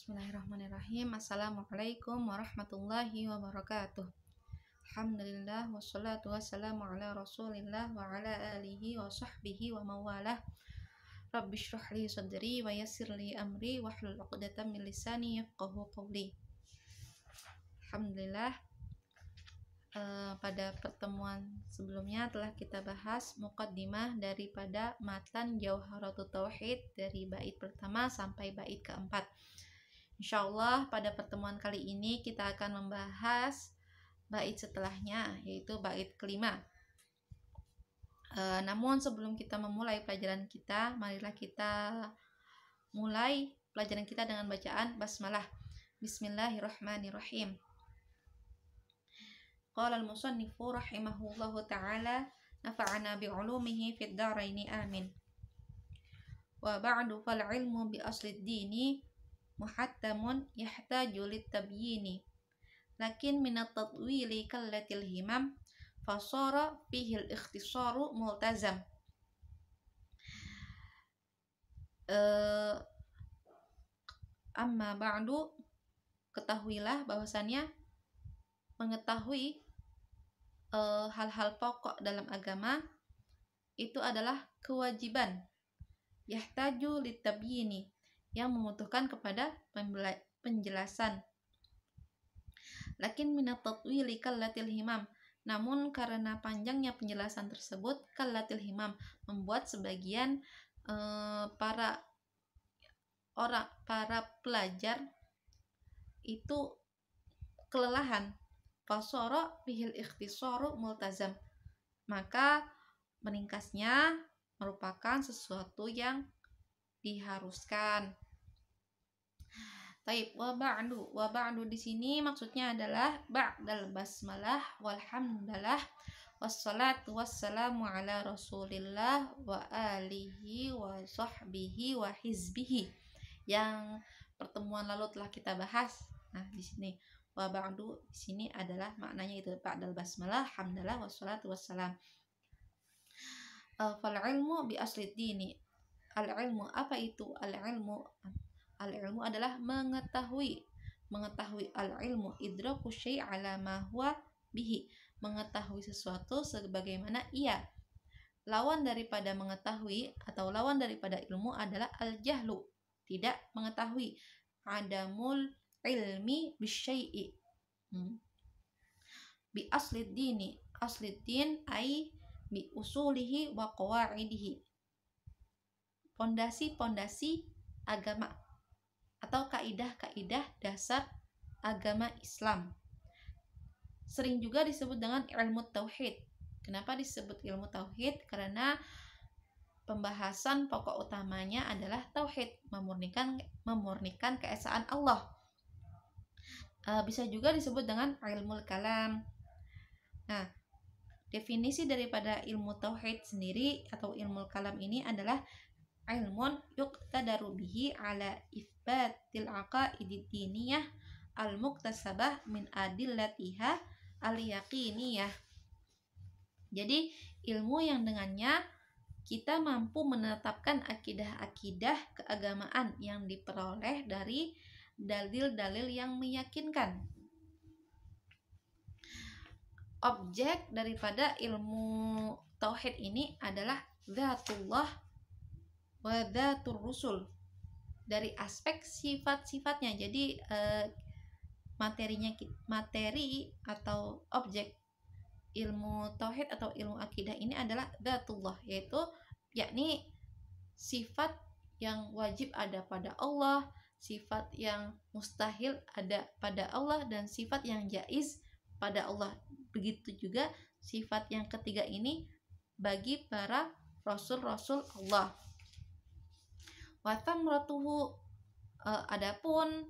Bismillahirrahmanirrahim. Assalamualaikum warahmatullahi wabarakatuh. Alhamdulillah wassalatu wassalamu ala rasulillah wa ala alihi wa sahbihi wa mawalah. Rabbi shrah li sadri wa yassir li amri wahlul 'uqdatam min lisani yafqahu qawli. Alhamdulillah, pada pertemuan sebelumnya telah kita bahas muqaddimah daripada matan Jauharatut Tauhid dari bait pertama sampai bait keempat. Insyaallah pada pertemuan kali ini kita akan membahas bait setelahnya, yaitu bait kelima. Namun sebelum kita memulai pelajaran kita, marilah kita mulai pelajaran kita dengan bacaan basmalah. Bismillahirrahmanirrahim. Qala al-musannifu rahimahullahu ta'ala nafa'ana bi'ulumihi fid dharaini amin. Wa ba'du fal ilmu bi aslid dini muhattamun yahtaju lit-tabyini. Lakin minat tatwili kallatil himam fasara fihi al-ikhtisaru multazam. Amma ba'du, ketahuilah bahwasannya mengetahui hal-hal pokok dalam agama itu adalah kewajiban. Yahtaju lit-tabyini, yang membutuhkan kepada penjelasan. Lakin minat tatwili kallatil himam, namun karena panjangnya penjelasan tersebut, kallatil himam, membuat sebagian para pelajar itu kelelahan. Fasara bihil ikhtisaru multazam, maka meningkasnya merupakan sesuatu yang diharuskan. Taib, wa ba'du di sini maksudnya adalah ba'dal basmalah walhamdalah wassalatu wassalamu ala rasulillah wa alihi wa sahbihi wa hizbihi, yang pertemuan lalu telah kita bahas. Nah, di sini wa ba'du di sini adalah maknanya itu ba'dal basmalah, hamdalah wassalatu wassalam. Fal ilmu bi aslid dini. Al-ilmu, apa itu al-ilmu? Al-ilmu adalah mengetahui. Al-ilmu idraku syai' ala ma huwa bihi, mengetahui sesuatu sebagaimana ia. Lawan daripada mengetahui atau lawan daripada ilmu adalah al-jahlu, tidak mengetahui. Adamul ilmi bisyai'i. Bi aslid dini, aslid din ai bi usulihi wa qawaidihi, pondasi-pondasi agama atau kaidah-kaidah dasar agama Islam. Sering juga disebut dengan ilmu tauhid. Kenapa disebut ilmu tauhid? Karena pembahasan pokok utamanya adalah tauhid, memurnikan keesaan Allah. Bisa juga disebut dengan ilmu kalam. Nah, definisi daripada ilmu tauhid sendiri atau ilmu kalam ini adalah ilmun yuqtadaru bihi ala ifbatil aqaidid diniyah al-muktasabah min adillatiha al-yaqiniyah. Jadi ilmu yang dengannya kita mampu menetapkan akidah-akidah keagamaan yang diperoleh dari dalil-dalil yang meyakinkan. Objek daripada ilmu tauhid ini adalah dzatullah wa dzatur rusul, dari aspek sifat-sifatnya. Jadi materi atau objek ilmu tauhid atau ilmu akidah ini adalah dzatullah, yaitu yakni sifat yang wajib ada pada Allah, sifat yang mustahil ada pada Allah, dan sifat yang jaiz pada Allah. Begitu juga sifat yang ketiga ini bagi para rasul-rasul Allah. Wa thamratuhu, adapun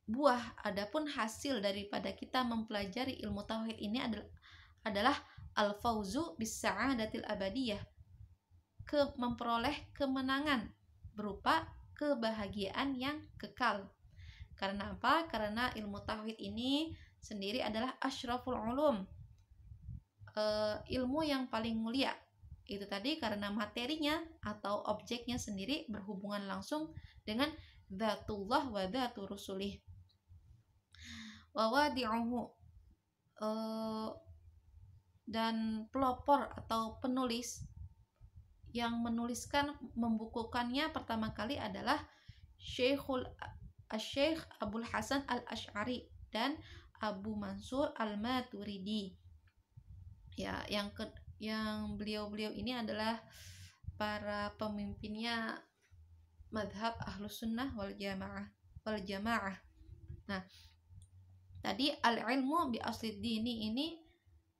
buah, adapun hasil daripada kita mempelajari ilmu tauhid ini adalah al-fauzu bis sa'adatil abadiyah, memperoleh kemenangan berupa kebahagiaan yang kekal. Karena apa? Karena ilmu tauhid ini sendiri adalah asyraful ulum, ilmu yang paling mulia. Itu tadi karena materinya atau objeknya sendiri berhubungan langsung dengan dzatullah wa dzatu rusulih. Wa wadi'uhu, dan pelopor atau penulis yang menuliskan, membukukannya pertama kali adalah Syekh Abul Hasan Al-Asy'ari dan Abu Mansur Al-Maturidi. Ya, yang beliau-beliau ini adalah para pemimpinnya madhab Ahlus Sunnah wal Jamaah. Nah, tadi al-ilmu bi asli dini ini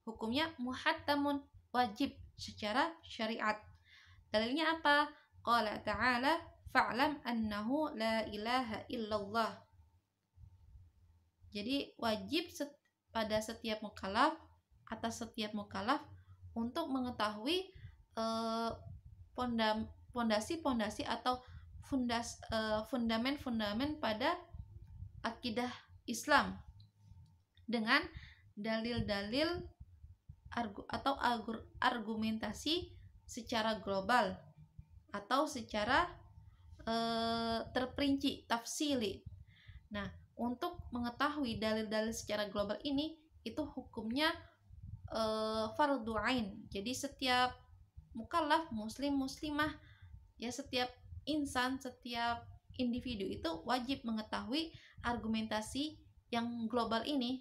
hukumnya muhattamun, wajib secara syariat. Dalilnya apa? Qala ta'ala fa'lam annahu la ilaha illallah. Jadi wajib pada setiap mukallaf, atas setiap mukallaf untuk mengetahui pondasi-pondasi atau fundament-fundament pada akidah Islam dengan dalil-dalil atau argumentasi secara global atau secara terperinci, tafsili. Nah, untuk mengetahui dalil-dalil secara global ini, itu hukumnya fardu ain. Jadi setiap mukallaf, muslim, muslimah, ya setiap insan, setiap individu itu wajib mengetahui argumentasi yang global ini.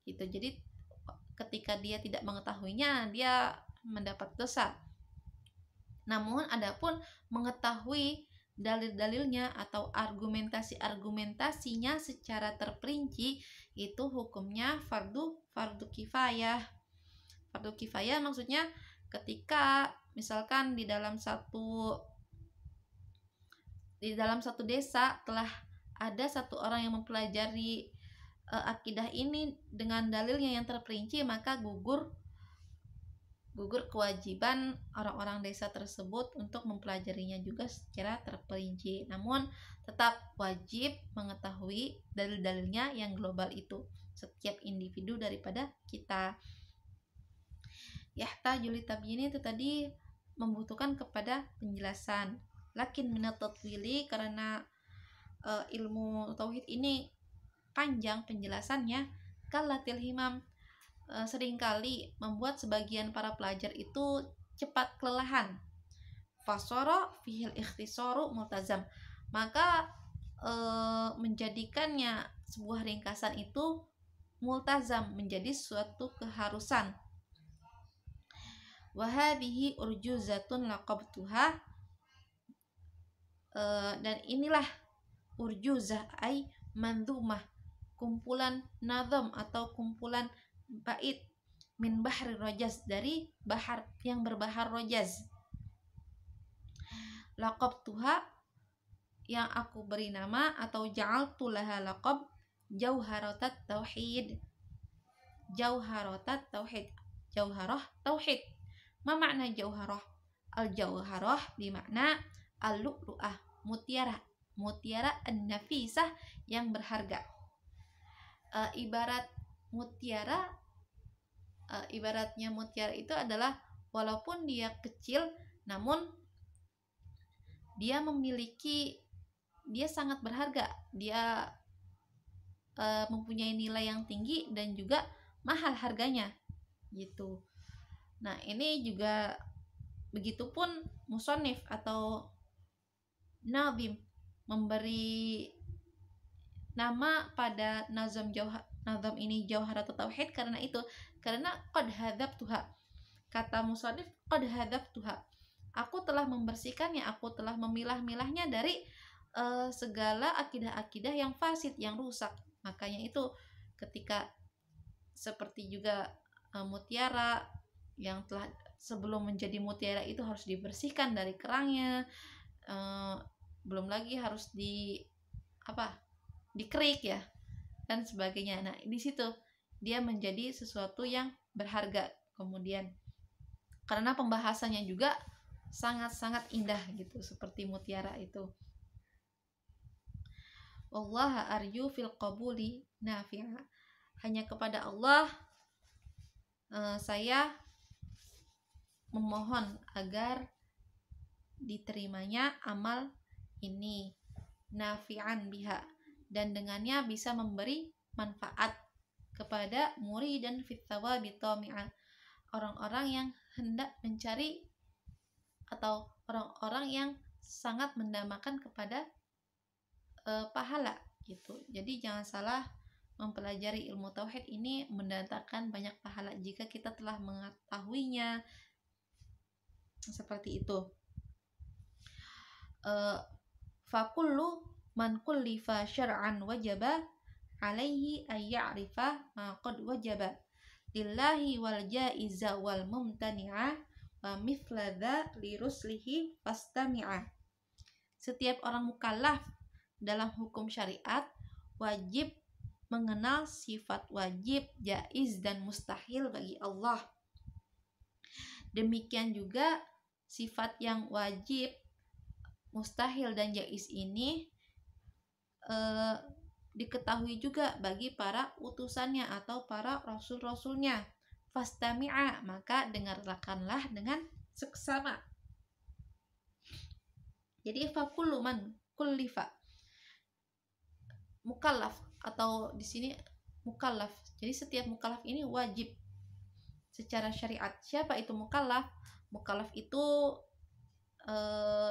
Gitu. Jadi ketika dia tidak mengetahuinya, dia mendapat dosa. Namun adapun mengetahui dalil-dalilnya atau argumentasi-argumentasinya secara terperinci, itu hukumnya fardu kifayah. Fardu kifayah maksudnya ketika misalkan di dalam satu desa telah ada satu orang yang mempelajari akidah ini dengan dalilnya yang terperinci, maka gugur kewajiban orang-orang desa tersebut untuk mempelajarinya juga secara terperinci. Namun tetap wajib mengetahui dalil-dalilnya yang global itu, setiap individu daripada kita. Yahtajul litabyin itu tadi membutuhkan kepada penjelasan. Lakin minat tatwili, karena ilmu tauhid ini panjang penjelasannya, kalatil himam, seringkali membuat sebagian para pelajar itu cepat kelelahan. Fasara fihil ikhtisaru multazam, maka menjadikannya sebuah ringkasan itu multazam, menjadi suatu keharusan. Wa hadhihi urjuzatun laqabtuha, dan inilah urjuzah ay manzumah, kumpulan nazam atau kumpulan bait min bahri rojaz, dari bahar yang berbahar rojaz. Laqabtuha, yang aku beri nama atau ja'altu laha laqab jauharatat tauhid. Jauharatat tauhid, jauharah tauhid. Ma makna jauharah? Al jauharah bermakna al-lu'lu'ah, mutiara an-nafisah, yang berharga. Ibaratnya mutiara itu adalah walaupun dia kecil, namun dia sangat berharga, dia mempunyai nilai yang tinggi dan juga mahal harganya gitu. Nah, ini juga begitupun musannif atau nazim memberi nama pada nazam ini Jauharatut Tauhid karena qad hadzabtuha. Kata musannif qad hadzabtuha, aku telah membersihkannya, aku telah memilah-milahnya dari segala akidah-akidah yang fasid, yang rusak. Makanya itu ketika seperti juga mutiara yang telah sebelum menjadi mutiara itu harus dibersihkan dari kerangnya, belum lagi harus dikerik ya dan sebagainya. Nah, di situ dia menjadi sesuatu yang berharga kemudian, karena pembahasannya juga sangat-sangat indah gitu, seperti mutiara itu. Wallaha arju fil qabuli nafi'a, hanya kepada Allah saya memohon agar diterimanya amal ini nafi'an biha, dan dengannya bisa memberi manfaat kepada murid dan fit thawabi tami'a, orang-orang yang hendak mencari atau orang-orang yang sangat mendambakan kepada pahala gitu. Jadi jangan salah, mempelajari ilmu tauhid ini mendatangkan banyak pahala jika kita telah mengetahuinya, seperti itu. Fakullu man kullifa syar'an wajaba alaihi ay ya'rifa ma qad wajaba lillahi wal jaiza wal mumtani'a wa mithla dha li ruslihi fastami'a. Setiap orang mukallaf dalam hukum syariat wajib mengenal sifat wajib, jaiz, dan mustahil bagi Allah. Demikian juga sifat yang wajib, mustahil, dan jaiz ini diketahui juga bagi para utusannya atau para rasul-rasulnya. Fastami'a, maka dengarkanlah dengan seksama. Jadi fakullu man kullifa, mukallaf, atau di sini mukallaf. Jadi setiap mukallaf ini wajib secara syariat. Siapa itu mukallaf? Mukallaf itu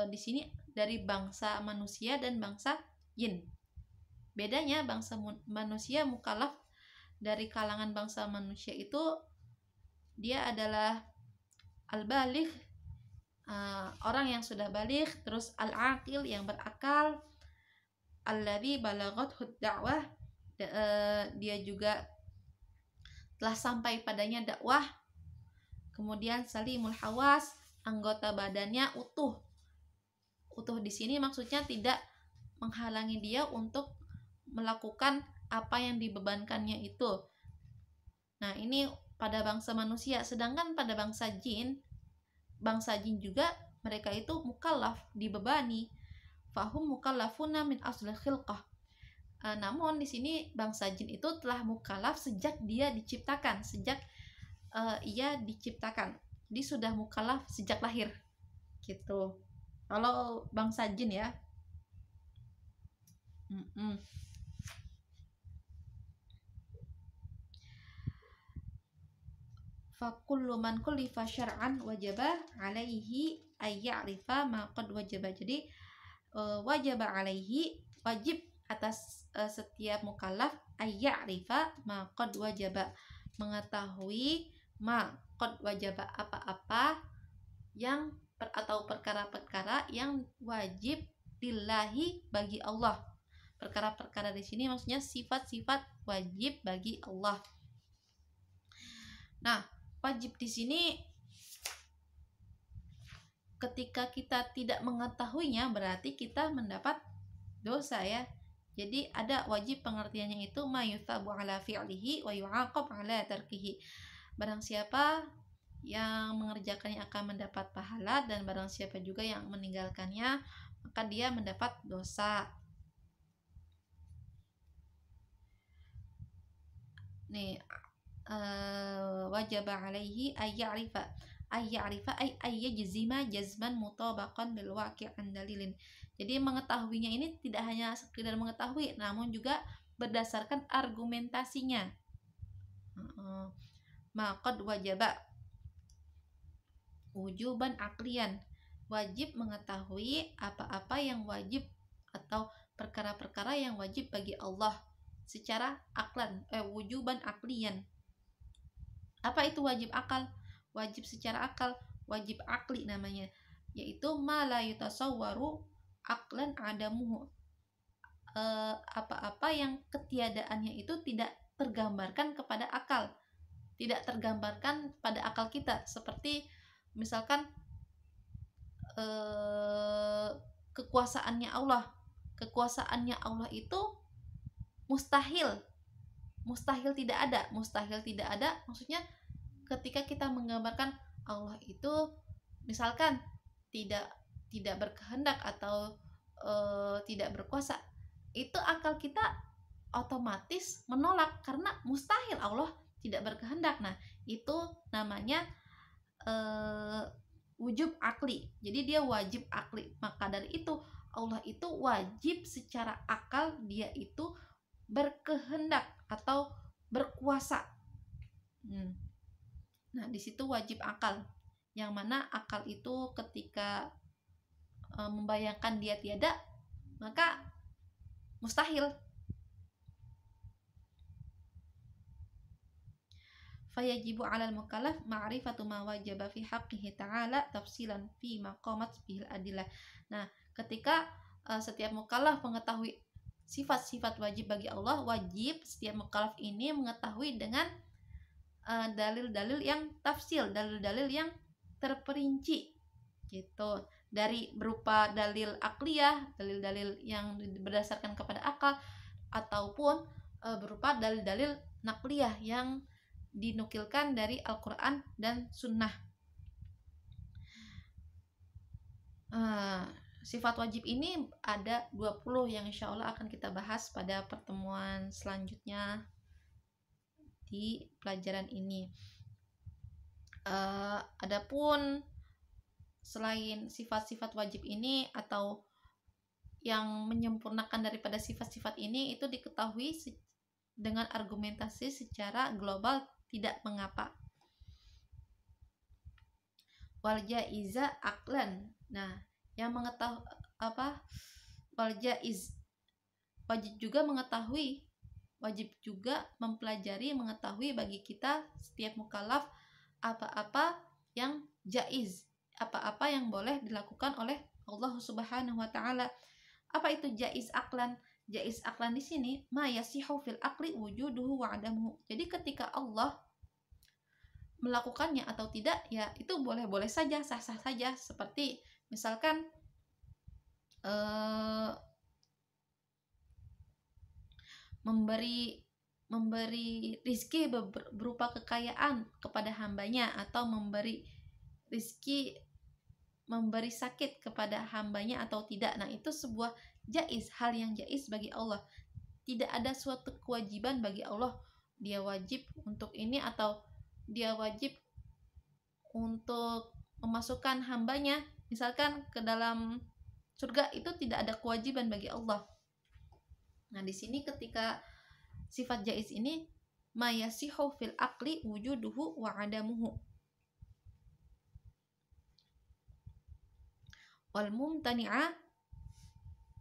di sini dari bangsa manusia dan bangsa jin. Bedanya bangsa manusia mukallaf dari kalangan bangsa manusia itu dia adalah al-baligh, orang yang sudah baligh, terus al-aqil yang berakal, alladzi balaghathu da'wah, dia juga telah sampai padanya dakwah, kemudian salimul hawas, anggota badannya utuh. Utuh di sini maksudnya tidak menghalangi dia untuk melakukan apa yang dibebankannya itu. Nah, ini pada bangsa manusia. Sedangkan pada bangsa jin juga mereka itu mukallaf, dibebani. Fahum mukallafuna min asli khilqah. Namun di sini bangsa jin itu telah mukallaf sejak dia diciptakan, sejak ia diciptakan. Jadi sudah mukallaf sejak lahir. Gitu. Kalau bangsa jin ya. Fakullu man kullifa syar'an wajaba alaihi ay ya'rifa ma qad wajaba. Jadi wajaba alaihi, wajib atas setiap mukallaf, ay ya'rifa ma qad wajaba, mengetahui ma qad wajaba, apa-apa yang atau perkara-perkara yang wajib lillahi, bagi Allah. Perkara-perkara di sini maksudnya sifat-sifat wajib bagi Allah. Nah, wajib di sini ketika kita tidak mengetahuinya berarti kita mendapat dosa ya. Jadi ada wajib pengertiannya itu ma yuthabu ala fi'lihi wa yu'aqab ala tarkihi. Barang siapa yang mengerjakannya akan mendapat pahala, dan barang siapa juga yang meninggalkannya maka dia mendapat dosa. Nih, wajib alaihi ay ya'rifa ay yajzima jazman mutabaqan bil waqi' an dalilin. Jadi mengetahuinya ini tidak hanya sekedar mengetahui, namun juga berdasarkan argumentasinya. Maqad wajaba wujuban aqlian, wajib mengetahui apa-apa yang wajib atau perkara-perkara yang wajib bagi Allah secara aklan, wujuban aqlian. Apa itu wajib akal? Wajib secara akal, wajib akli namanya, yaitu ma la yutasawwaru aqlan adamuhu, apa-apa yang ketiadaannya itu tidak tergambarkan kepada akal, tidak tergambarkan pada akal kita. Seperti misalkan kekuasaannya Allah itu mustahil tidak ada. Mustahil tidak ada maksudnya ketika kita menggambarkan Allah itu misalkan tidak berkehendak atau tidak berkuasa, itu akal kita otomatis menolak karena mustahil Allah tidak berkehendak. Nah, itu namanya wujub akli. Jadi dia wajib akli. Maka dari itu Allah itu wajib secara akal dia itu berkehendak atau berkuasa. Nah, di situ wajib akal. Yang mana akal itu ketika membayangkan dia tiada, maka mustahil. Fayajibu 'alal mukallaf ma'rifatu ma wajaba fi haqqihi ta'ala tafsilan fi maqamat bihil adillah. Nah, ketika setiap mukallaf mengetahui sifat-sifat wajib bagi Allah, wajib setiap mukallaf ini mengetahui dengan dalil-dalil yang tafsil, dalil-dalil yang terperinci gitu, dari berupa dalil akliyah, dalil-dalil yang berdasarkan kepada akal, ataupun berupa dalil-dalil nakliyah yang dinukilkan dari Al-Quran dan Sunnah. Sifat wajib ini ada 20 yang insya Allah akan kita bahas pada pertemuan selanjutnya di pelajaran ini. Adapun selain sifat-sifat wajib ini atau yang menyempurnakan daripada sifat-sifat ini, itu diketahui dengan argumentasi secara global tidak mengapa. Wal jaiza aqlan. Nah, yang mengetahui wal jaiz, wajib juga mengetahui, wajib juga mempelajari, mengetahui bagi kita setiap mukallaf apa-apa yang jaiz, apa-apa yang boleh dilakukan oleh Allah Subhanahu wa taala. Apa itu jaiz aqlan? Jaiz aqlan di sini ma yasihu fil aqli wujuduhu wa adamuhu. Jadi ketika Allah melakukannya atau tidak, ya itu boleh-boleh saja, sah-sah saja. Seperti misalkan memberi rizki berupa kekayaan kepada hambanya, atau memberi rizki, memberi sakit kepada hambanya atau tidak. Nah, itu sebuah jaiz, hal yang jaiz bagi Allah. Tidak ada suatu kewajiban bagi Allah, dia wajib untuk ini atau dia wajib untuk memasukkan hambanya misalkan ke dalam surga, itu tidak ada kewajiban bagi Allah. Nah, di sini ketika sifat jaiz ini ma yasihu fil aqli wujuduhu wa adamuhu. Wal mumtani'a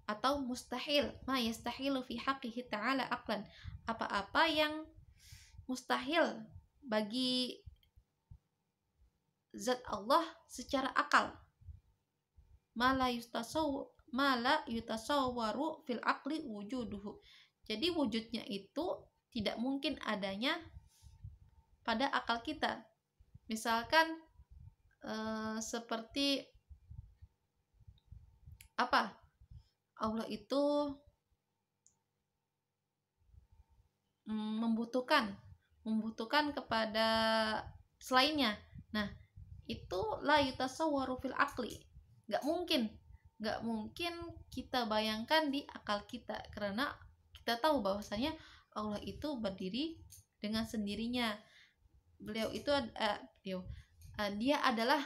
atau mustahil ma yastahilu fi haqqihi ta'ala aqlan. Apa-apa yang mustahil bagi zat Allah secara akal. Mala yutasawwaru fil aqli wujuduhu. Jadi wujudnya itu tidak mungkin adanya pada akal kita. Misalkan seperti apa? Allah itu membutuhkan kepada selainnya. Nah, itu la yutasawwaru fil aqli. Gak mungkin kita bayangkan di akal kita, karena kita tahu bahwasanya Allah itu berdiri dengan sendirinya. Beliau itu dia adalah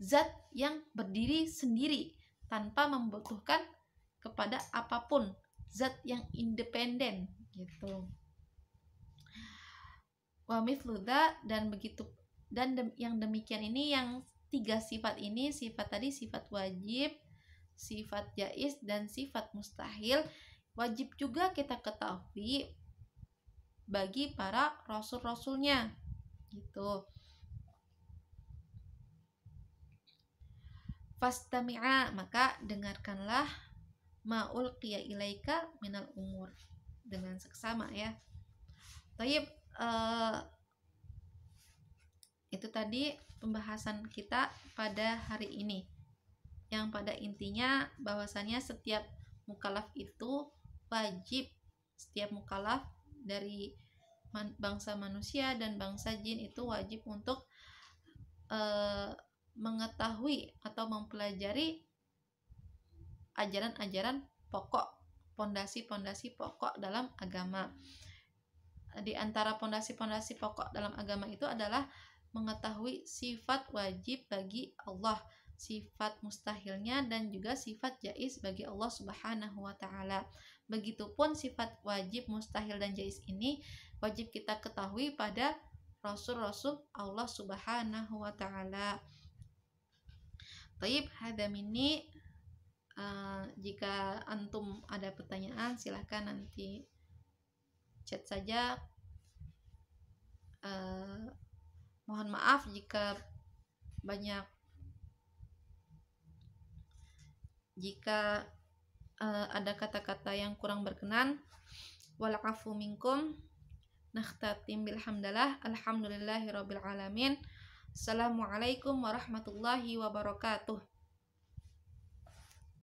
zat yang berdiri sendiri tanpa membutuhkan kepada apapun, zat yang independen gitu. Wa mithlu dan begitu, dan yang demikian ini, yang 3 sifat ini, sifat tadi sifat wajib, sifat jaiz, dan sifat mustahil, wajib juga kita ketahui bagi para rasul-rasulnya gitu. Fastami'a, maka dengarkanlah ma'ul qiya ilaika minal umur, dengan seksama ya. Taib, itu tadi pembahasan kita pada hari ini, yang pada intinya bahwasannya setiap mukallaf itu wajib, setiap mukallaf dari bangsa manusia dan bangsa jin itu wajib untuk mengetahui atau mempelajari ajaran-ajaran pokok, pondasi-pondasi pokok dalam agama. Di antara pondasi-pondasi pokok dalam agama itu adalah mengetahui sifat wajib bagi Allah, sifat mustahilnya dan juga sifat jaiz bagi Allah Subhanahu wa taala. Begitupun sifat wajib, mustahil dan jaiz ini wajib kita ketahui pada rasul-rasul Allah Subhanahu wa taala. Baik, hada minni. Jika antum ada pertanyaan silahkan nanti chat saja. Mohon maaf jika ada kata-kata yang kurang berkenan. Wal afu minkum. Nakhtatim bilhamdalillah. Alhamdulillahirabbil alamin. Assalamualaikum warahmatullahi wabarakatuh.